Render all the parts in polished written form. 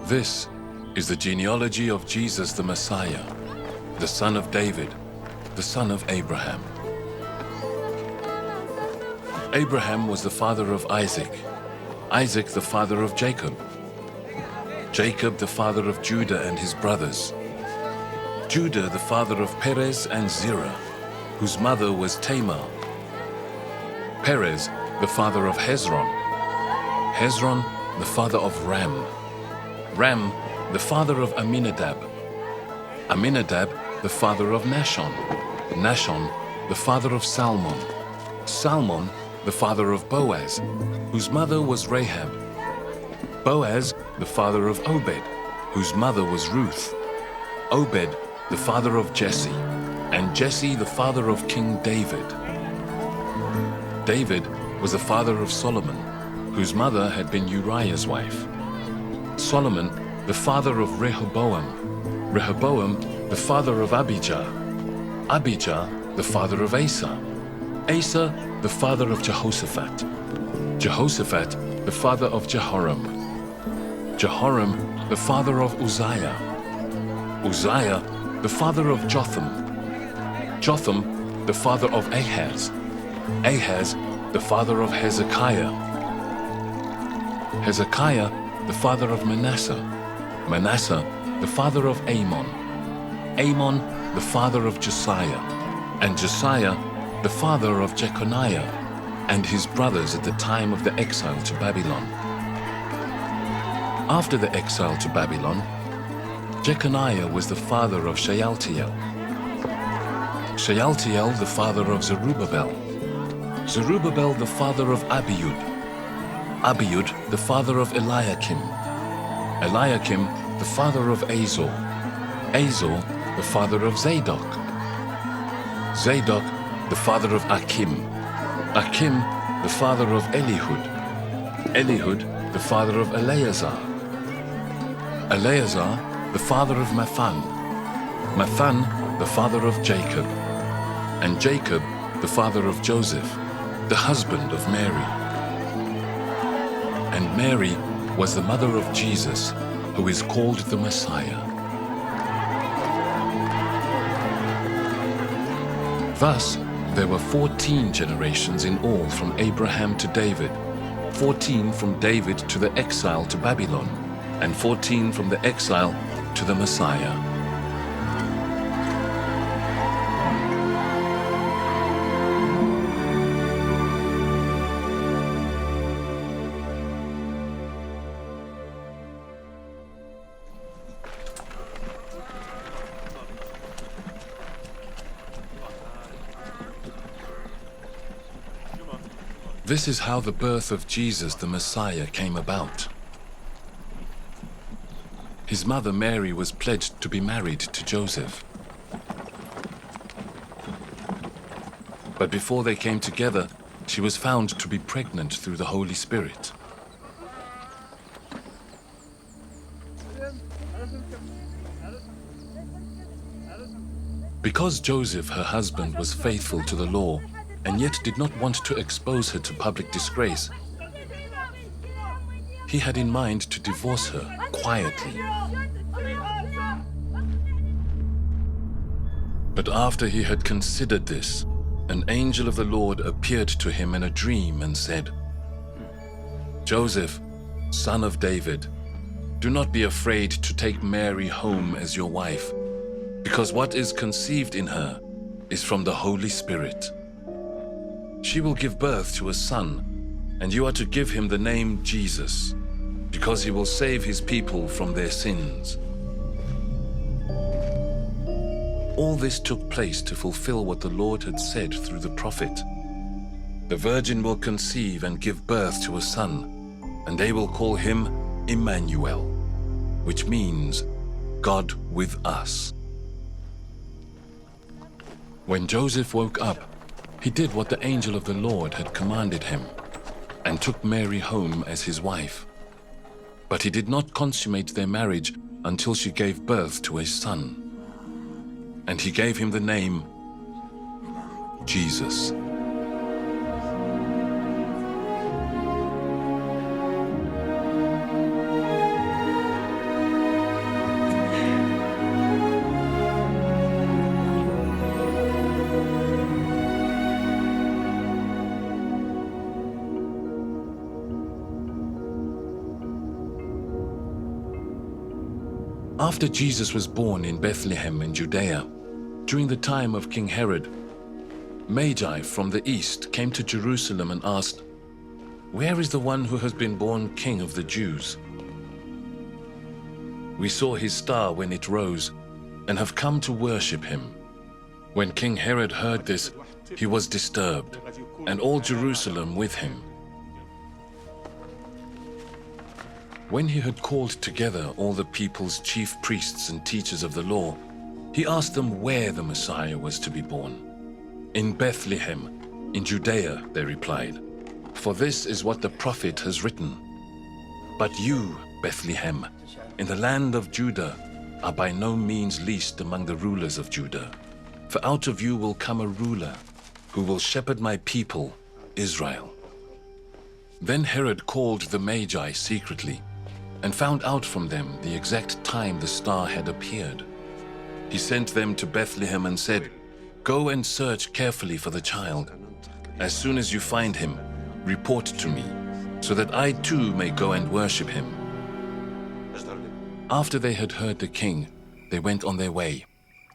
This is the genealogy of Jesus the Messiah, the son of David, the son of Abraham. Abraham was the father of Isaac, Isaac the father of Jacob, Jacob the father of Judah and his brothers, Judah the father of Perez and Zerah, whose mother was Tamar, Perez the father of Hezron, Hezron the father of Ram, Ram the father of Aminadab, Aminadab the father of Nahshon, Nahshon the father of Salmon, Salmon the father of Boaz, whose mother was Rahab, Boaz the father of Obed, whose mother was Ruth, Obed the father of Jesse, and Jesse the father of King David. David was the father of Solomon, whose mother had been Uriah's wife. Solomon the father of Rehoboam, Rehoboam the father of Abijah, Abijah the father of Asa, Asa the father of Jehoshaphat, Jehoshaphat the father of Jehoram, Jehoram the father of Uzziah, Uzziah the father of Jotham, Jotham the father of Ahaz, Ahaz the father of Hezekiah, Hezekiah the father of Manasseh, Manasseh the father of Amon, Amon the father of Josiah, and Josiah the father of Jeconiah and his brothers at the time of the exile to Babylon. After the exile to Babylon, Jeconiah was the father of Shealtiel, Shealtiel the father of Zerubbabel, Zerubbabel the father of Abiud, Abiud the father of Eliakim, Eliakim the father of Azor, Azor the father of Zadok, Zadok the father of Achim, Achim the father of Elihud, Elihud the father of Eleazar, Eleazar the father of Mathan, Mathan the father of Jacob, and Jacob the father of Joseph, the husband of Mary. And Mary was the mother of Jesus, who is called the Messiah. Thus, there were 14 generations in all from Abraham to David, 14 from David to the exile to Babylon, and 14 from the exile to the Messiah. This is how the birth of Jesus the Messiah came about. His mother Mary was pledged to be married to Joseph. But before they came together, she was found to be pregnant through the Holy Spirit. Because Joseph, her husband, was faithful to the law and yet did not want to expose her to public disgrace, he had in mind to divorce her quietly. But after he had considered this, an angel of the Lord appeared to him in a dream and said, "Joseph, son of David, do not be afraid to take Mary home as your wife, because what is conceived in her is from the Holy Spirit. She will give birth to a son, and you are to give him the name Jesus, because he will save his people from their sins." All this took place to fulfill what the Lord had said through the prophet. "The virgin will conceive and give birth to a son, and they will call him Emmanuel," which means God with us. When Joseph woke up, he did what the angel of the Lord had commanded him, and took Mary home as his wife. But he did not consummate their marriage until she gave birth to a son. And he gave him the name Jesus. After Jesus was born in Bethlehem in Judea, during the time of King Herod, Magi from the east came to Jerusalem and asked, "Where is the one who has been born King of the Jews? We saw his star when it rose and have come to worship him." When King Herod heard this, he was disturbed, and all Jerusalem with him. When he had called together all the people's chief priests and teachers of the law, he asked them where the Messiah was to be born. "In Bethlehem, in Judea," they replied, "for this is what the prophet has written. But you, Bethlehem, in the land of Judah, are by no means least among the rulers of Judah. For out of you will come a ruler who will shepherd my people, Israel." Then Herod called the Magi secretly and found out from them the exact time the star had appeared. He sent them to Bethlehem and said, "Go and search carefully for the child. As soon as you find him, report to me, so that I too may go and worship him." After they had heard the king, they went on their way,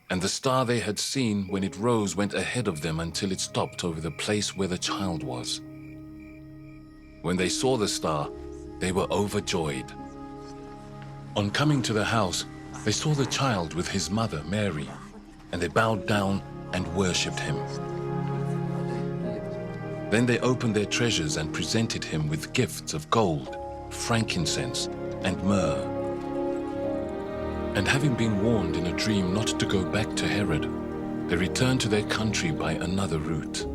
and the star they had seen when it rose went ahead of them until it stopped over the place where the child was. When they saw the star, they were overjoyed. On coming to the house, they saw the child with his mother, Mary, and they bowed down and worshipped him. Then they opened their treasures and presented him with gifts of gold, frankincense, and myrrh. And having been warned in a dream not to go back to Herod, they returned to their country by another route.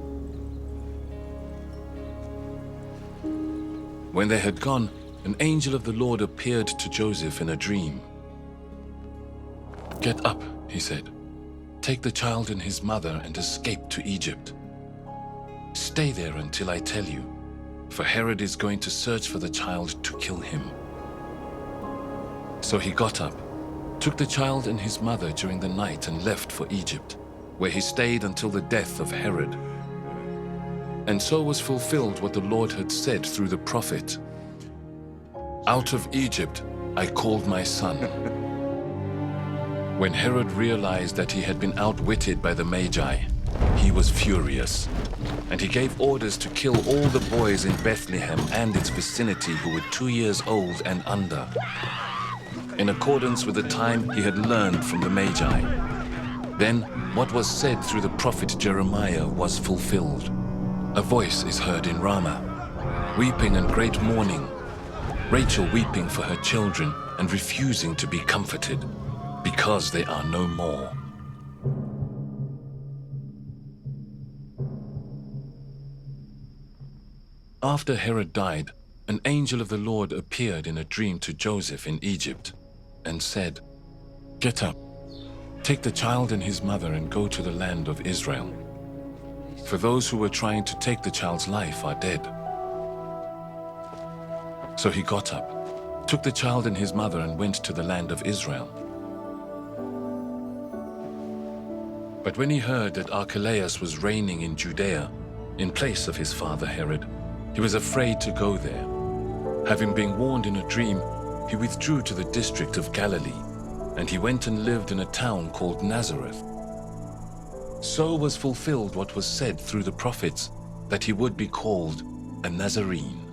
When they had gone, an angel of the Lord appeared to Joseph in a dream. "Get up," he said. "Take the child and his mother and escape to Egypt. Stay there until I tell you, for Herod is going to search for the child to kill him." So he got up, took the child and his mother during the night and left for Egypt, where he stayed until the death of Herod. And so was fulfilled what the Lord had said through the prophet, "Out of Egypt I called my son." When Herod realized that he had been outwitted by the Magi, he was furious, and he gave orders to kill all the boys in Bethlehem and its vicinity who were 2 years old and under, in accordance with the time he had learned from the Magi. Then what was said through the prophet Jeremiah was fulfilled. "A voice is heard in Ramah, weeping and great mourning, Rachel weeping for her children and refusing to be comforted, because they are no more." After Herod died, an angel of the Lord appeared in a dream to Joseph in Egypt and said, "Get up, take the child and his mother and go to the land of Israel. For those who were trying to take the child's life are dead." So he got up, took the child and his mother and went to the land of Israel. But when he heard that Archelaus was reigning in Judea in place of his father Herod, he was afraid to go there. Having been warned in a dream, he withdrew to the district of Galilee, and he went and lived in a town called Nazareth. So was fulfilled what was said through the prophets, that he would be called a Nazarene.